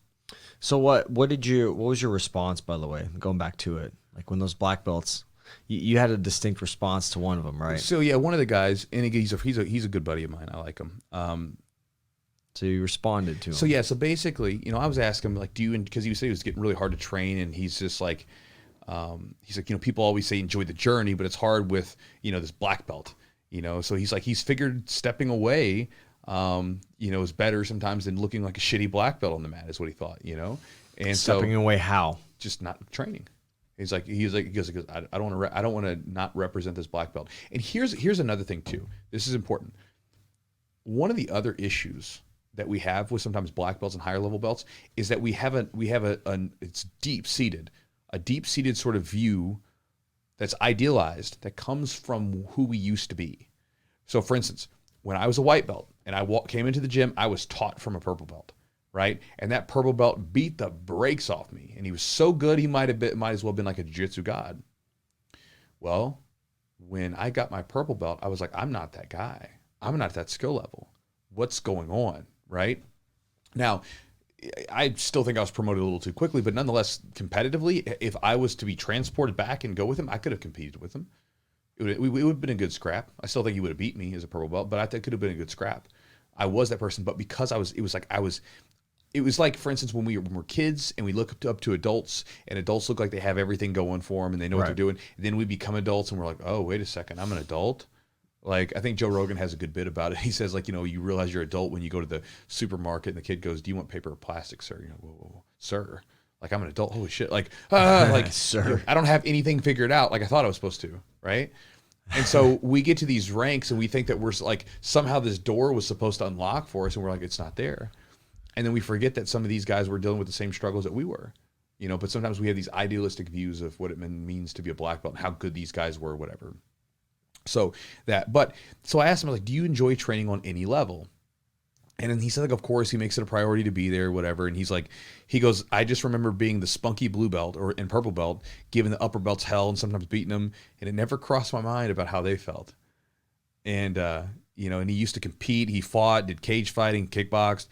So what was your response, by the way, going back to it, like when those black belts, you had a distinct response to one of them, right? So yeah, one of the guys, and he's a good buddy of mine. I like him. So you responded to him. So yeah, so basically, I was asking him like, do you, because he said it was getting really hard to train, and he's just like, he's like, people always say enjoy the journey, but it's hard with, this black belt, so he's like, he's figured stepping away, is better sometimes than looking like a shitty black belt on the mat, is what he thought, and stepping away how? Just not training. He goes, I don't want to not represent this black belt. And here's another thing too. This is important. One of the other issues that we have with sometimes black belts and higher level belts is that we have it's a deep seated sort of view that's idealized that comes from who we used to be. So for instance, when I was a white belt and I came into the gym, I was taught from a purple belt, right? And that purple belt beat the brakes off me, and he was so good he might as well have been like a jiu-jitsu god. Well, when I got my purple belt, I was like, I'm not that guy. I'm not at that skill level. What's going on, right? Now, I still think I was promoted a little too quickly, but nonetheless, competitively, if I was to be transported back and go with him, I could have competed with him. It would have been a good scrap. I still think he would have beat me as a purple belt, but I think it could have been a good scrap. I was that person, but because it was like, for instance, when we're kids and we look up to adults, and adults look like they have everything going for them and they know what they're doing. And then we become adults and we're like, oh, wait a second, I'm an adult. Like, I think Joe Rogan has a good bit about it. He says, like, you realize you're an adult when you go to the supermarket and the kid goes, do you want paper or plastic, sir? Whoa, sir. Like, I'm an adult. Holy shit. Like, sir. I don't have anything figured out like I thought I was supposed to, right? And so we get to these ranks and we think that we're like, somehow this door was supposed to unlock for us, and we're like, it's not there. And then we forget that some of these guys were dealing with the same struggles that we were, but sometimes we have these idealistic views of what it means to be a black belt and how good these guys were, whatever. So I asked him, like, do you enjoy training on any level? And then he said, like, of course, he makes it a priority to be there, whatever. And he goes, I just remember being the spunky blue belt and purple belt, giving the upper belts hell and sometimes beating them. And it never crossed my mind about how they felt. And, and he used to compete. He fought, did cage fighting, kickboxed.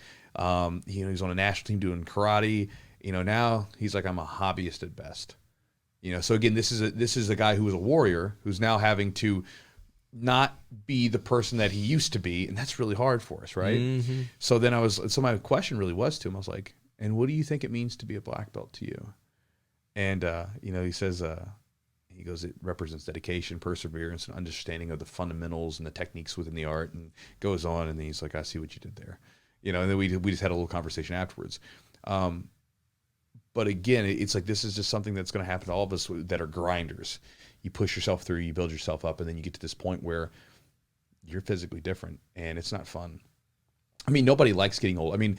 He's on a national team doing karate. Now he's like, I'm a hobbyist at best. So again, this is a guy who was a warrior who's now having to not be the person that he used to be, and that's really hard for us, right? Mm-hmm. So my question really was to him. I was like, and what do you think it means to be a black belt to you? And he says, he goes, it represents dedication, perseverance, and understanding of the fundamentals and the techniques within the art, and goes on. And then he's like, I see what you did there, and then we just had a little conversation afterwards. But again, it's like, this is just something that's going to happen to all of us that are grinders. You push yourself through, you build yourself up, and then you get to this point where you're physically different, and it's not fun. I mean, nobody likes getting old. I mean,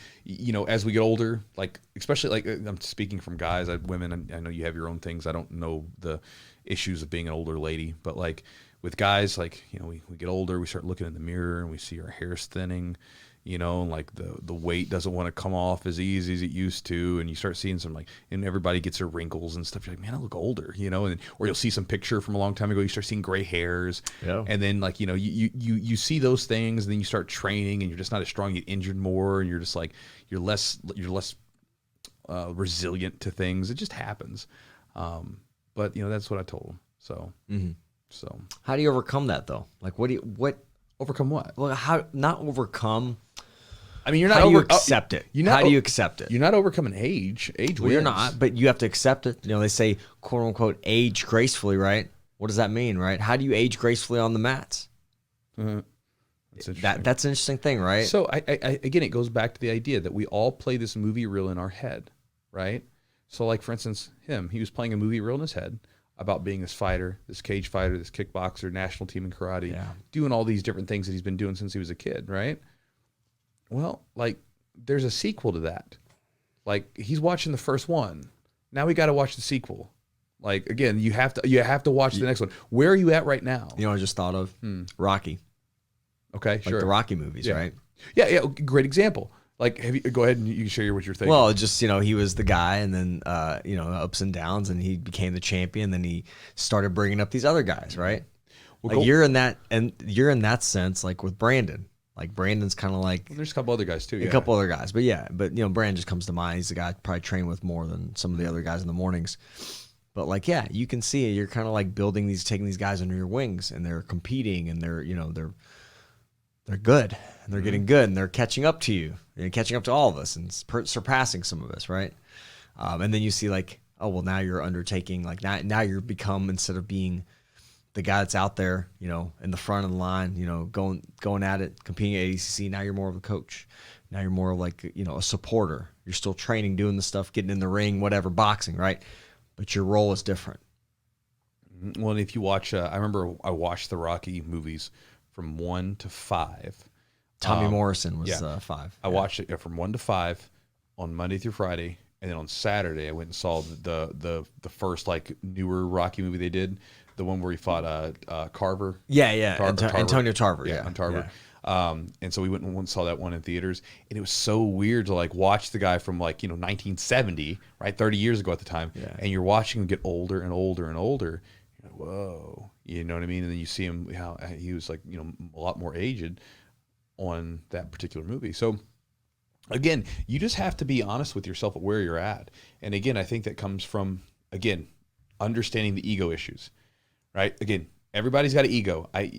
as we get older, like, especially, like, I'm speaking from guys, women, I know you have your own things. I don't know the issues of being an older lady, but like with guys, like, we get older, we start looking in the mirror and we see our hair's thinning, like the weight doesn't want to come off as easy as it used to, and you start seeing some, like, and everybody gets their wrinkles and stuff. You're like, man, I look older, or you'll see some picture from a long time ago, you start seeing gray hairs, and then, like, you see those things, and then you start training, and you're just not as strong, you get injured more, and you're just like, you're less resilient to things. It just happens. But that's what I told him. So, so how do you overcome that though? Like, what overcome what? Well, how not overcome? I mean, you're not. How do you accept it? How do you accept it? You're not overcoming age. Age wins. You're not, but you have to accept it. They say, quote unquote, age gracefully, right? What does that mean, right? How do you age gracefully on the mats? That's an interesting thing, right? So I again, it goes back to the idea that we all play this movie reel in our head, right? So, like, for instance, he was playing a movie reel in his head about being this fighter, this cage fighter, this kickboxer, national team in karate, doing all these different things that he's been doing since he was a kid, right? Well, like, there's a sequel to that. Like, he's watching the first one. Now we got to watch the sequel. Like, again, you have to watch the next one. Where are you at right now? You know what I just thought of? Rocky. Okay, like sure. The Rocky movies, right? Yeah, great example. Like, go ahead and you can share what you're thinking. Well, just, he was the guy, and then, ups and downs, and he became the champion. Then he started bringing up these other guys, right? Well, like, you're in that sense, like with Brandon. Like, Brandon's kind of like, well, there's a couple other guys too. A couple other guys, but Brandon just comes to mind. He's the guy I probably train with more than some of the other guys in the mornings. But, like, yeah, you can see it. You're kind of like taking these guys under your wings, and they're competing, and they're they're good. And they're getting good, and they're catching up to you. They're catching up to all of us and surpassing some of us, right? And then you see like, oh, well, now you're undertaking, like now you're become, instead of being the guy that's out there, in the front of the line, going at it, competing at ADCC, now you're more of a coach. Now you're more like, a supporter. You're still training, doing the stuff, getting in the ring, whatever, boxing, right? But your role is different. Well, and if you watch, I remember I watched the Rocky movies from 1 to 5. Tommy Morrison was 5. I watched it from 1 to 5 on Monday through Friday. And then on Saturday, I went and saw the first like newer Rocky movie they did, the one where he fought Carver. Yeah. Tarver. Antonio Tarver. Yeah, Yeah. on Tarver. Yeah. And so we went and saw that one in theaters, and it was so weird to like watch the guy from like 1970, right, 30 years ago at the time, and you're watching him get older and older and older. You're like, whoa, you know what I mean? And then you see him how he was like a lot more aged on that particular movie. So. Again, you just have to be honest with yourself at where you're at. And again, I think that comes from, again, understanding the ego issues, right? Again, everybody's got an ego. I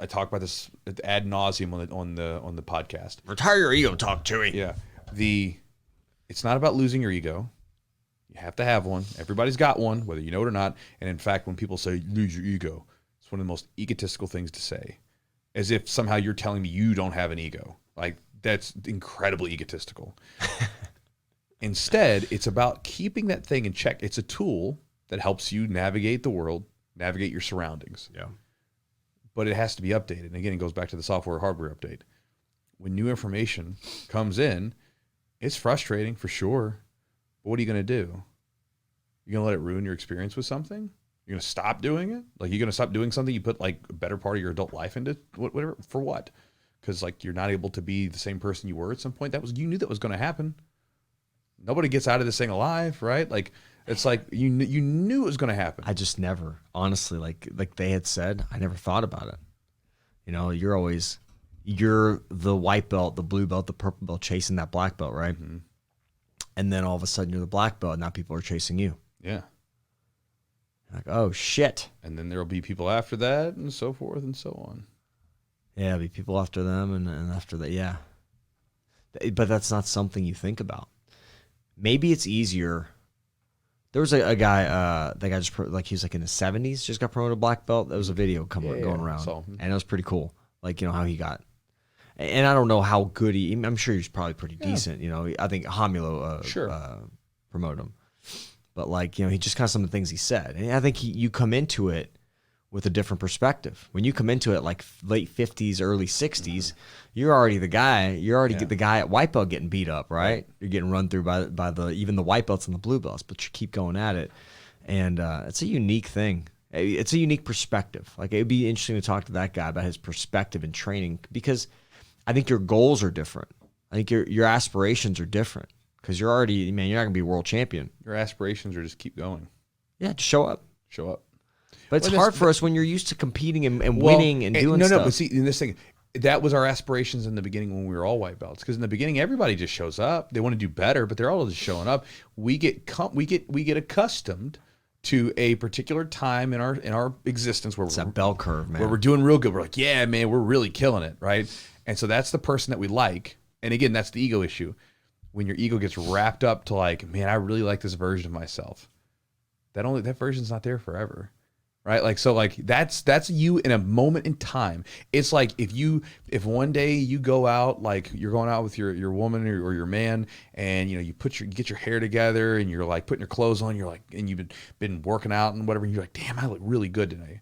talk about this ad nauseum on the podcast. Retire your ego talk, Chewy. Yeah. It's not about losing your ego. You have to have one. Everybody's got one, whether you know it or not. And in fact, when people say lose your ego, it's one of the most egotistical things to say. As if somehow you're telling me you don't have an ego. Like, that's incredibly egotistical. Instead, it's about keeping that thing in check. It's a tool that helps you navigate the world, navigate your surroundings. Yeah. But it has to be updated. And again, it goes back to the software hardware update. When new information comes in, it's frustrating for sure. But what are you going to do? You're going to let it ruin your experience with something? You're going to stop doing it? Like, you're going to stop doing something you put like a better part of your adult life into? Whatever. For what? Because like you're not able to be the same person you were at some point. You knew that was going to happen. Nobody gets out of this thing alive, right? Like it's like you knew it was going to happen. I just never, honestly, like they had said, I never thought about it. You're the white belt, the blue belt, the purple belt, chasing that black belt, right? Mm-hmm. And then all of a sudden you're the black belt, and now people are chasing you. Yeah. Like, oh shit. And then there'll be people after that, and so forth and so on. Yeah, there'll be people after them, and after that, yeah. But that's not something you think about. Maybe it's easier. There was a guy, that guy just, like, he was like in his 70s, just got promoted black belt. There was a video going around, and it was pretty cool. Like, how he got. And I don't know how good I'm sure he's probably pretty decent. I think Hamulo promoted him. But, like, he just kind of some of the things he said. And I think you come into it with a different perspective. When you come into it like late 50s, early 60s, you're already the guy. You're already the guy at white belt getting beat up, right? You're getting run through by the even the white belts and the blue belts, but you keep going at it. And it's a unique thing. It's a unique perspective. Like, it'd be interesting to talk to that guy about his perspective in training, because I think your goals are different. I think your aspirations are different, because you're already, you're not going to be world champion. Your aspirations are just keep going. Yeah, just show up. Show up. But it's hard for us when you're used to competing and winning and doing stuff. No, but see, in this thing, that was our aspirations in the beginning when we were all white belts. Because in the beginning, everybody just shows up. They want to do better, but they're all just showing up. We get accustomed to a particular time in our existence where it's that bell curve, man. Where we're doing real good. We're like, yeah, man, we're really killing it, right? And so that's the person that we like. And again, that's the ego issue. When your ego gets wrapped up to like, man, I really like this version of myself. That version's not there forever. Right? Like, so like that's you in a moment in time. It's like if one day you go out, like you're going out with your woman or your man, and you get your hair together and you're like putting your clothes on, you're like, and you've been working out and whatever, and you're like, damn, I look really good today.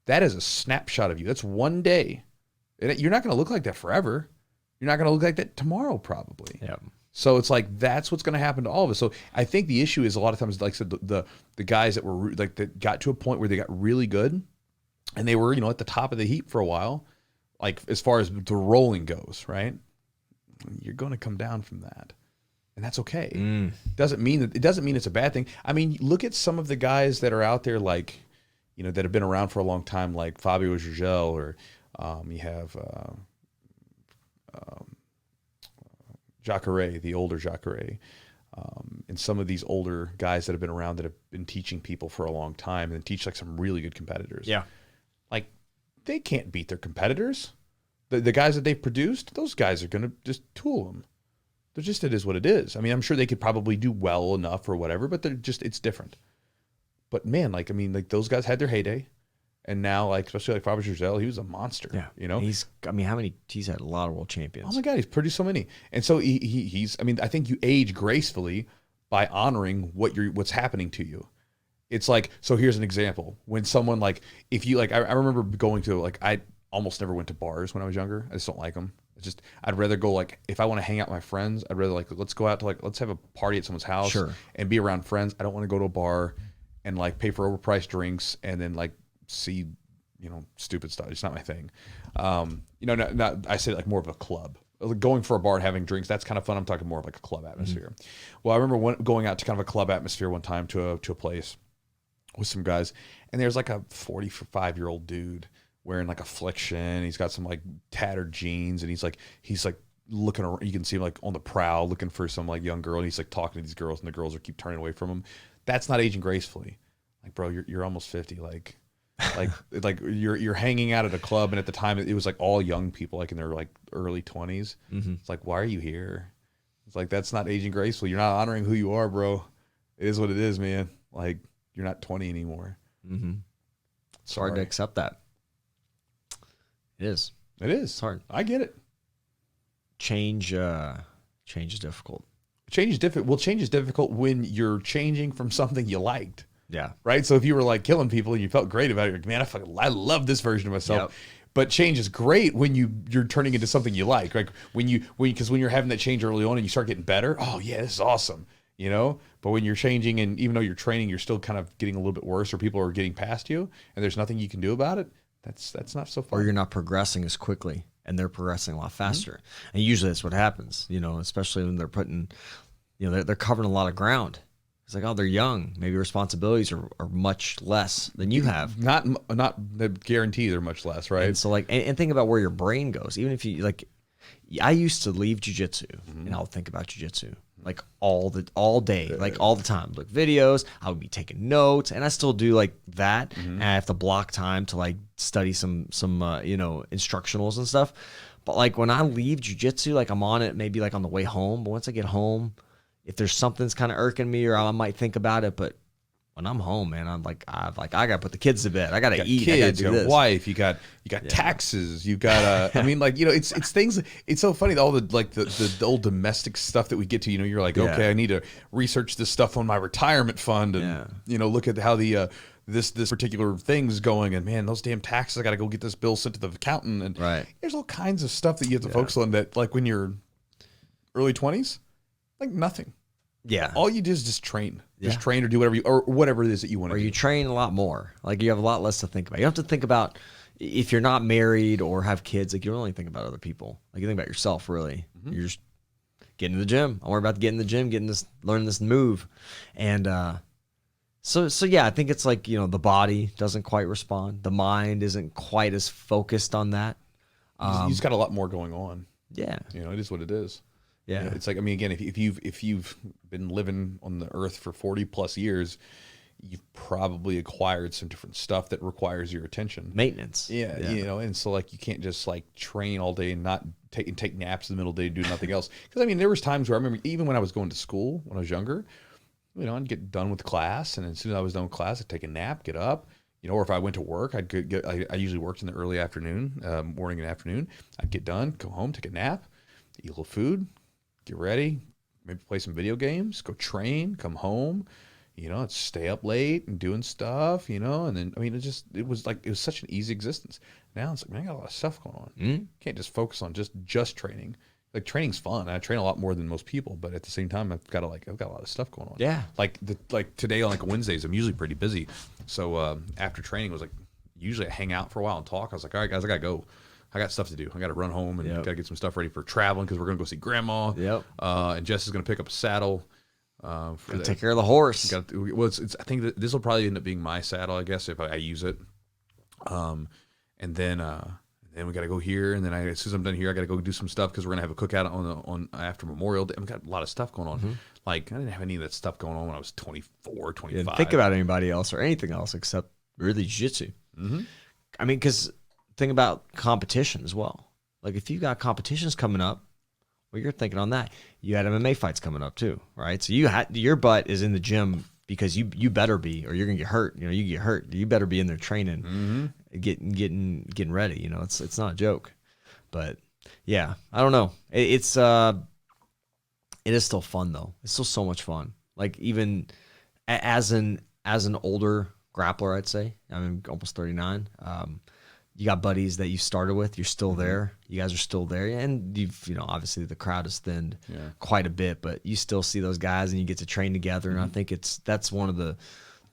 That is a snapshot of you. That's one day. You're not going to look like that forever. You're not going to look like that tomorrow, probably. Yeah. So it's like that's what's going to happen to all of us. So I think the issue is a lot of times, like I said, the guys that were like that got to a point where they got really good, and they were at the top of the heap for a while, like as far as the rolling goes, right? You're going to come down from that, and that's okay. It doesn't mean it's a bad thing. I mean, look at some of the guys that are out there, like that have been around for a long time, like Fabio Gurgel, or you have. Jacare, the older Jacare, and some of these older guys that have been around that have been teaching people for a long time and teach like some really good competitors. Yeah. Like they can't beat their competitors. the guys that they've produced, those guys are going to just tool them. They're just, it is what it is. I mean, I'm sure they could probably do well enough or whatever, but they're just, it's different. But man, like, I mean, like those guys had their heyday. And now, like, especially like Robert Giselle, he was a monster. Yeah. You know? He's had a lot of world champions. Oh my God, he's produced so many. And so he's, I mean, I think you age gracefully by honoring what's happening to you. It's like, so here's an example. When someone like, if you like, I remember going to, like, I almost never went to bars when I was younger. I just don't like them. It's just, I'd rather go, like, if I want to hang out with my friends, I'd rather, like, let's go out to, like, let's have a party at someone's house and be around friends. I don't want to go to a bar and, like, pay for overpriced drinks and then, like, see, you know, stupid stuff. It's not my thing. You know, not I say, like, more of a club. Going for a bar and having drinks, that's kind of fun. I'm talking more of like a club atmosphere. Well, I remember going out to kind of a club atmosphere one time to a place with some guys, and there's like a 45-year-old dude wearing like Affliction. He's got some like tattered jeans, and he's like looking around. You can see him like on the prowl looking for some like young girl, and he's like talking to these girls, and the girls are keep turning away from him. That's not aging gracefully. Like, bro, you're almost 50. Like you're hanging out at a club, and at the time it was like all young people, like in their like early 20s. It's like, why are you here? It's like, that's not aging gracefully. You're not honoring who you are, bro. It is what it is, man. Like, you're not 20 anymore. It's hard to accept that. It is. It is. It's hard. I get it. Change is difficult. Change is difficult. Well, change is difficult when you're changing from something you liked. Yeah. Right. So if you were like killing people and you felt great about it, you're like, man, I love this version of myself. Yep. But change is great when you're turning into something you like. Like because when you're having that change early on and you start getting better, oh yeah, this is awesome. You know. But when you're changing, and even though you're training, you're still kind of getting a little bit worse, or people are getting past you, and there's nothing you can do about it. That's not so fun. Or you're not progressing as quickly, and they're progressing a lot faster. And usually that's what happens. You know, especially when they're putting, you know, they're covering a lot of ground. It's like, oh, they're young. Maybe responsibilities are much less than you have. Not guarantee they're much less, right? And so like, and think about where your brain goes. Even if you like, I used to leave jiu-jitsu and I'll think about jiu-jitsu like all day, like all the time. Like videos, I would be taking notes, and I still do like that. And I have to block time to like study some you know, instructionals and stuff. But like when I leave jiu-jitsu, like I'm on it maybe like on the way home. But once I get home, if there's something's kind of irking me, or I might think about it, but when I'm home, man, I'm like, I gotta put the kids to bed. I gotta eat. Kids, I gotta do you got this. wife, you got taxes, you got I mean, like, you know, it's things. It's so funny, all the like the old domestic stuff that we get to. You know, you're like, okay, I need to research this stuff on my retirement fund, and you know, look at how the this particular thing's going, and man, those damn taxes, I gotta go get this bill sent to the accountant, and there's all kinds of stuff that you have to focus on. That like when you're early 20s, like nothing. Yeah. All you do is just train. Just train or do whatever it is that you want to do. Or you train a lot more. Like you have a lot less to think about. You don't have to think about, if you're not married or have kids, like you don't only think about other people. Like you think about yourself, really. You're just getting to the gym. I'm worried about getting to the gym, learning this move. And so yeah, I think it's like, you know, the body doesn't quite respond. The mind isn't quite as focused on that. You just got a lot more going on. Yeah. You know, it is what it is. Yeah. You know, it's like, I mean, again, if you've been living on the earth for 40 plus years, you've probably acquired some different stuff that requires your attention. Maintenance. Yeah. You know, and so like you can't just like train all day and not take naps in the middle of the day and do nothing else. Because I mean, there was times where I remember even when I was going to school when I was younger, you know, I'd get done with class, and as soon as I was done with class, I'd take a nap, get up. You know, or if I went to work, I usually worked in the early afternoon, morning and afternoon. I'd get done, go home, take a nap, eat a little food, get ready, maybe play some video games, go train, come home, you know, stay up late and doing stuff, you know, and then, I mean, it was such an easy existence. Now it's like, man, I got a lot of stuff going on. Can't just focus on just training. Like training's fun. I train a lot more than most people, but at the same time, I've got a lot of stuff going on. Yeah. Like today on like Wednesdays, I'm usually pretty busy. So after training, it was like, usually I hang out for a while and talk. I was like, all right, guys, I gotta go. I got stuff to do. I got to run home and got to get some stuff ready for traveling because we're going to go see Grandma. And Jess is going to pick up a saddle. Take care of the horse. I think that this will probably end up being my saddle, I guess, if I use it. And then we got to go here. And then as soon as I'm done here, I got to go do some stuff because we're going to have a cookout on after Memorial Day. I've got a lot of stuff going on. Like, I didn't have any of that stuff going on when I was 24, 25. You didn't think about anybody else or anything else except really jiu-jitsu. I mean, because... think about competition as well. Like if you got competitions coming up, well, you're thinking on that. You had MMA fights coming up too, right? So your butt is in the gym because you better be, or you're gonna get hurt. You know, you get hurt. You better be in there training, getting ready. You know, it's not a joke. But yeah, I don't know. It is still fun though. It's still so much fun. Like even as an older grappler, I'd say I'm almost 39. You got buddies that you started with. You're still there. You guys are still there, and obviously the crowd has thinned quite a bit, but you still see those guys, and you get to train together. And I think that's one of the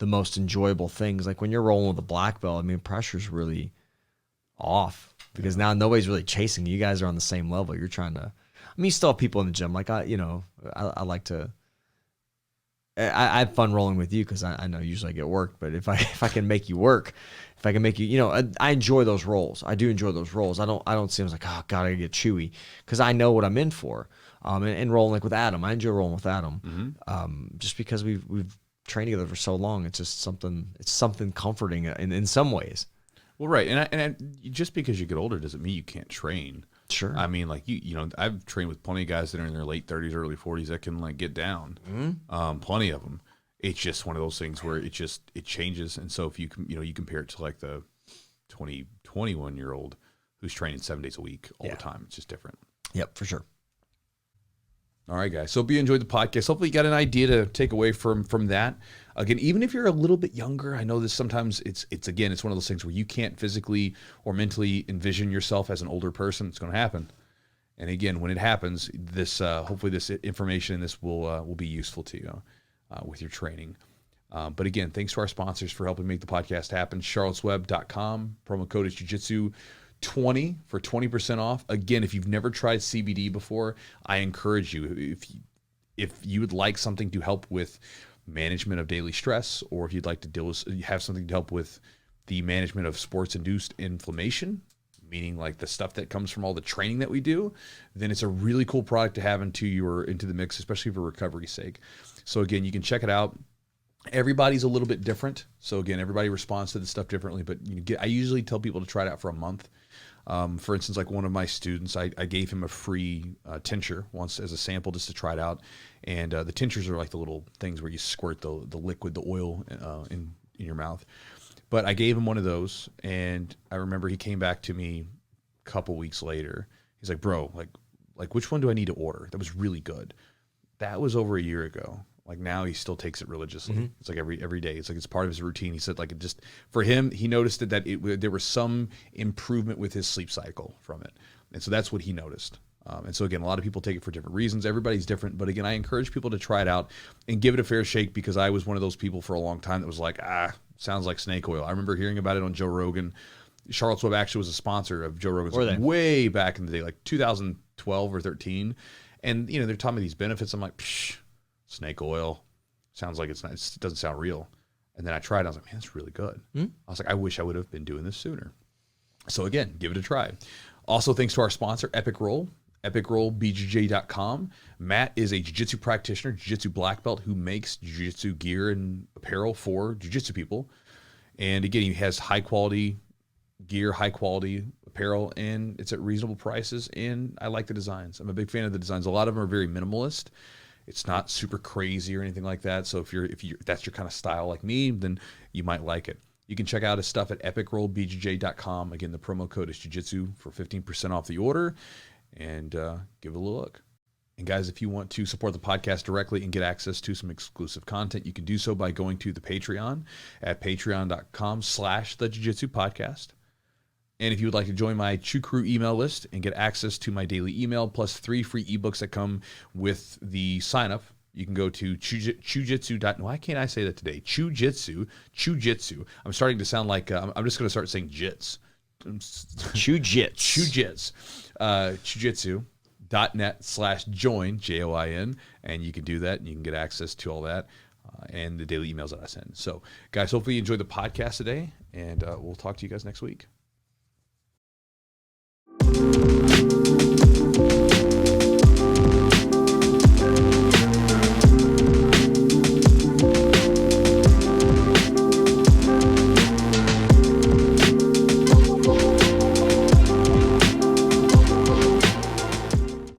most enjoyable things. Like when you're rolling with a black belt, I mean, pressure's really off because now nobody's really chasing you. You guys are on the same level. You're trying to. I mean, you still have people in the gym. Like I like to. I have fun rolling with you because I know usually I get worked, but if I can make you work, if I can make you, I enjoy those roles. I do enjoy those roles. I don't see them as like, oh God, I gotta get chewy, because I know what I'm in for. And rolling like with Adam, I enjoy rolling with Adam, just because we've trained together for so long. It's just something comforting in some ways. Well, right, and just because you get older doesn't mean you can't train. Sure. I mean, like I've trained with plenty of guys that are in their late 30s, early 40s that can like get down. Plenty of them. It's just one of those things where it changes. And so if you compare it to like the 21-year-old who's training 7 days a week all the time, it's just different. Yep, for sure. All right, guys. So hope you enjoyed the podcast. Hopefully you got an idea to take away from that. Again, even if you're a little bit younger, I know this sometimes it's one of those things where you can't physically or mentally envision yourself as an older person. It's going to happen. And again, when it happens, this hopefully this information and this will be useful to you with your training. But again, thanks to our sponsors for helping make the podcast happen. charlottesweb.com. Promo code is JiuJitsu 20 for 20% off. Again, if you've never tried CBD before, I encourage you, if you would like something to help with management of daily stress, or if you'd like to have something to help with the management of sports-induced inflammation, meaning like the stuff that comes from all the training that we do, then it's a really cool product to have into the mix, especially for recovery's sake. So again, you can check it out. Everybody's a little bit different. So again, everybody responds to this stuff differently, but I usually tell people to try it out for a month. For instance, like one of my students, I gave him a free tincture once as a sample just to try it out. And the tinctures are like the little things where you squirt the liquid, the oil in your mouth. But I gave him one of those, and I remember he came back to me a couple weeks later. He's like, bro, like which one do I need to order? That was really good. That was over a year ago. Like now he still takes it religiously. It's like every day. It's like it's part of his routine. He said like it just, for him, he noticed that there was some improvement with his sleep cycle from it. And so that's what he noticed. And so again, a lot of people take it for different reasons. Everybody's different. But again, I encourage people to try it out and give it a fair shake, because I was one of those people for a long time that was like, sounds like snake oil. I remember hearing about it on Joe Rogan. Charlotte's Web actually was a sponsor of Joe Rogan's way back in the day, like 2012 or 13. And, they're talking about these benefits. I'm like, psh, snake oil. Sounds like it doesn't sound real. And then I tried it. I was like, man, that's really good. I was like, I wish I would have been doing this sooner. So again, give it a try. Also, thanks to our sponsor, Epic Roll, epicrollbjj.com. Matt is a jiu-jitsu practitioner, jiu-jitsu black belt, who makes jiu-jitsu gear and apparel for jiu-jitsu people. And again, he has high quality gear, high quality apparel, and it's at reasonable prices. And I like the designs. I'm a big fan of the designs. A lot of them are very minimalist. It's not super crazy or anything like that. So if that's your kind of style like me, then you might like it. You can check out his stuff at epicrollbjj.com. Again, the promo code is JiuJitsu for 15% off the order, and give it a little look. And guys, if you want to support the podcast directly and get access to some exclusive content, you can do so by going to the Patreon at patreon.com/thejiu-jitsu-podcast. And if you would like to join my Chew Crew email list and get access to my daily email plus 3 free ebooks that come with the sign up, you can go to Chewjitsu. Why can't I say that today? Chewjitsu. I'm starting to sound like I'm just going to start saying jits. Chewjitsu. Chewjitsu.net/join, JOIN, and you can do that, and you can get access to all that and the daily emails that I send. So, guys, hopefully you enjoyed the podcast today, and we'll talk to you guys next week.